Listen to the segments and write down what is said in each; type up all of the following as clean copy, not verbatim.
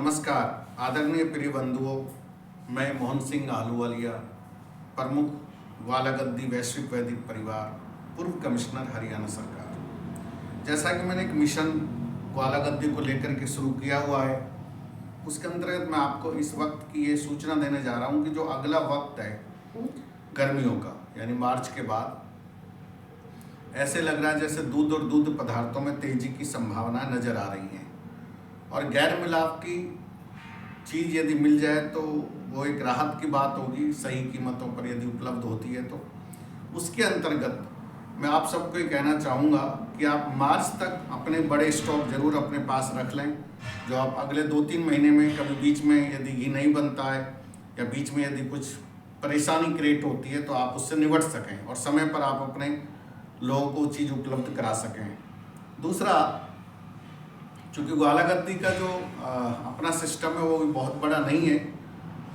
नमस्कार आदरणीय प्रिय बंधुओं, मैं मोहन सिंह आहलूवालिया, प्रमुख ग्वालागद्दी वैश्विक वैदिक परिवार, पूर्व कमिश्नर हरियाणा सरकार। जैसा कि मैंने एक मिशन ग्वालागद्दी को लेकर के शुरू किया हुआ है, उसके अंतर्गत मैं आपको इस वक्त की ये सूचना देने जा रहा हूँ कि जो अगला वक्त है गर्मियों का, यानी मार्च के बाद, ऐसे लग रहा है जैसे दूध और दूध पदार्थों में तेजी की संभावना नजर आ रही है। और गैर मिलावटी चीज़ यदि मिल जाए तो वो एक राहत की बात होगी, सही कीमतों पर यदि उपलब्ध होती है तो। उसके अंतर्गत मैं आप सबको ये कहना चाहूँगा कि आप मार्च तक अपने बड़े स्टॉक जरूर अपने पास रख लें, जो आप अगले 2-3 महीने में कभी बीच में यदि घी नहीं बनता है या बीच में यदि कुछ परेशानी क्रिएट होती है तो आप उससे निपट सकें और समय पर आप अपने लोगों को चीज़ उपलब्ध करा सकें। दूसरा, चूँकि ग्वालागद्दी का जो अपना सिस्टम है वो भी बहुत बड़ा नहीं है,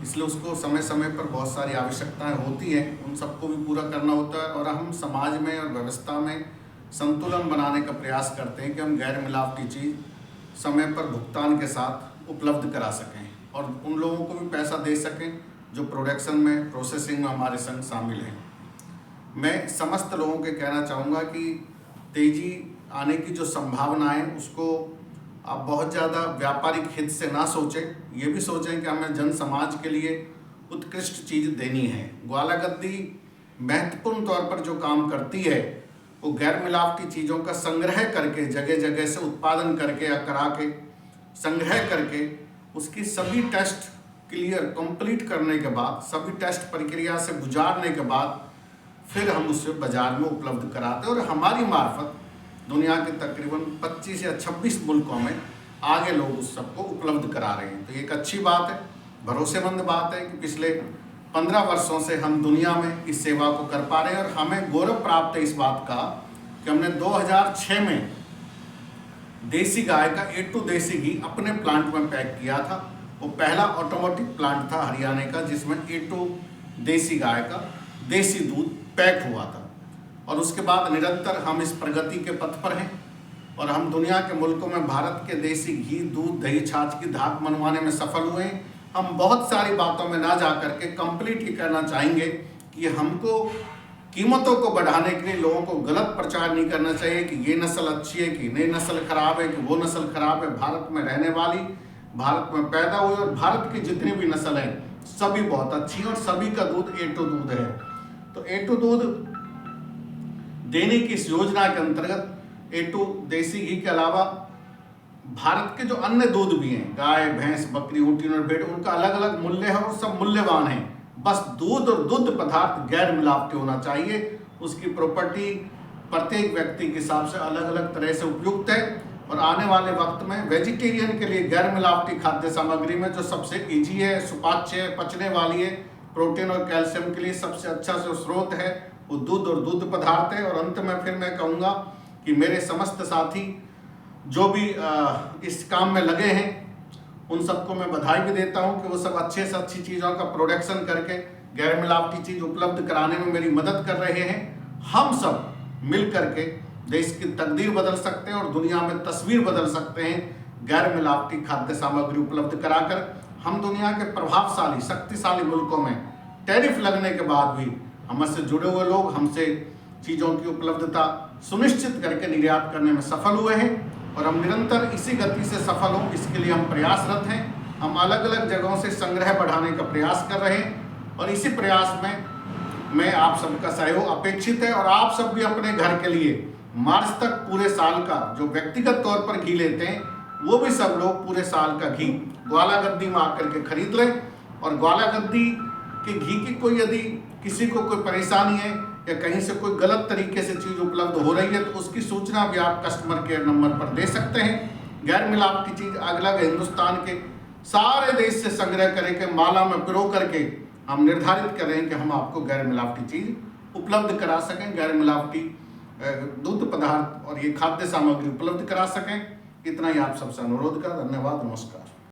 इसलिए उसको समय समय पर बहुत सारी आवश्यकताएं होती हैं, उन सबको भी पूरा करना होता है। और हम समाज में और व्यवस्था में संतुलन बनाने का प्रयास करते हैं कि हम गैर मिलावटी चीज़ समय पर भुगतान के साथ उपलब्ध करा सकें और उन लोगों को भी पैसा दे सकें जो प्रोडक्शन में, प्रोसेसिंग में हमारे संग शामिल हैं। मैं समस्त लोगों के कहना चाहूँगा कि तेज़ी आने की जो संभावना है उसको आप बहुत ज़्यादा व्यापारिक हित से ना सोचें, ये भी सोचें कि हमें जन समाज के लिए उत्कृष्ट चीज़ देनी है। ग्वालागद्दी महत्वपूर्ण तौर पर जो काम करती है वो गैर मिलावटी चीज़ों का संग्रह करके, जगह जगह से उत्पादन करके या करा के संग्रह करके उसकी सभी टेस्ट क्लियर कंप्लीट करने के बाद, सभी टेस्ट प्रक्रिया से गुजारने के बाद फिर हम उसे बाज़ार में उपलब्ध कराते हैं। और हमारी मार्फत दुनिया के तकरीबन 25 या 26 मुल्कों में आगे लोग उस सबको उपलब्ध करा रहे हैं। तो ये एक अच्छी बात है, भरोसेमंद बात है कि पिछले 15 वर्षों से हम दुनिया में इस सेवा को कर पा रहे हैं। और हमें गौरव प्राप्त है इस बात का कि हमने 2006 में देसी गाय का A2 देसी घी अपने प्लांट में पैक किया था। वो पहला ऑटोमेटिक प्लांट था हरियाणा का जिसमें A2 देसी गाय का देसी दूध पैक हुआ था। और उसके बाद निरंतर हम इस प्रगति के पथ पर हैं और हम दुनिया के मुल्कों में भारत के देसी घी, दूध, दही, छाछ की धाक मनवाने में सफल हुए हैं। हम बहुत सारी बातों में ना जा करके कंप्लीट ही करना चाहेंगे कि हमको कीमतों को बढ़ाने के लिए लोगों को गलत प्रचार नहीं करना चाहिए कि ये नस्ल अच्छी है, कि नई नस्ल खराब है, कि वो नस्ल खराब है। भारत में रहने वाली, भारत में पैदा हुई और भारत की जितनी भी नस्ल हैं सभी बहुत अच्छी हैं और सभी का दूध A2 दूध है। तो A2 दूध देने की इस योजना के अंतर्गत A2 देसी घी के अलावा भारत के जो अन्य दूध भी हैं, गाय, भैंस, बकरी, ऊँट और भेड़, उनका अलग अलग मूल्य है और सब मूल्यवान हैं। बस दूध और दूध पदार्थ गैर मिलावटी होना चाहिए। उसकी प्रॉपर्टी प्रत्येक व्यक्ति के हिसाब से अलग अलग तरह से उपयुक्त है। और आने वाले वक्त में वेजिटेरियन के लिए गैर मिलावटी खाद्य सामग्री में जो सबसे ईजी है, सुपाच्य है, पचने वाली है, प्रोटीन और कैल्शियम के लिए सबसे अच्छा जो स्रोत है वो दूध और दूध पदार्थ है। और अंत में फिर मैं कहूँगा कि मेरे समस्त साथी जो भी इस काम में लगे हैं उन सबको मैं बधाई भी देता हूँ कि वो सब अच्छे से अच्छी चीज़ों का प्रोडक्शन करके गैर मिलावटी चीज़ उपलब्ध कराने में मेरी मदद कर रहे हैं। हम सब मिल करके देश की तकदीर बदल सकते हैं और दुनिया में तस्वीर बदल सकते हैं। गैर मिलावटी खाद्य सामग्री उपलब्ध कराकर हम दुनिया के प्रभावशाली, शक्तिशाली मुल्कों में टैरिफ लगने के बाद भी हमसे जुड़े हुए लोग हमसे चीज़ों की उपलब्धता सुनिश्चित करके निर्यात करने में सफल हुए हैं और हम निरंतर इसी गति से सफल हों, इसके लिए हम प्रयासरत हैं। हम अलग अलग जगहों से संग्रह बढ़ाने का प्रयास कर रहे हैं और इसी प्रयास में मैं आप सबका सहयोग अपेक्षित है। और आप सब भी अपने घर के लिए मार्च तक पूरे साल का जो व्यक्तिगत तौर पर घी लेते हैं वो भी सब लोग पूरे साल का घी ग्वालागद्दी में आकर के खरीद लें। और ग्वालागद्दी के घी की कोई यदि किसी को कोई परेशानी है या कहीं से कोई गलत तरीके से चीज़ उपलब्ध हो रही है तो उसकी सूचना भी आप कस्टमर केयर नंबर पर दे सकते हैं। गैर मिलावटी चीज़ अलग हिंदुस्तान के सारे देश से संग्रह करके माला में पिरो करके हम निर्धारित करें कि हम आपको गैर मिलावटी चीज़ उपलब्ध करा सकें, गैर मिलावटी दूध पदार्थ और ये खाद्य सामग्री उपलब्ध करा सकें। इतना ही आप सबसे अनुरोध का। धन्यवाद, नमस्कार।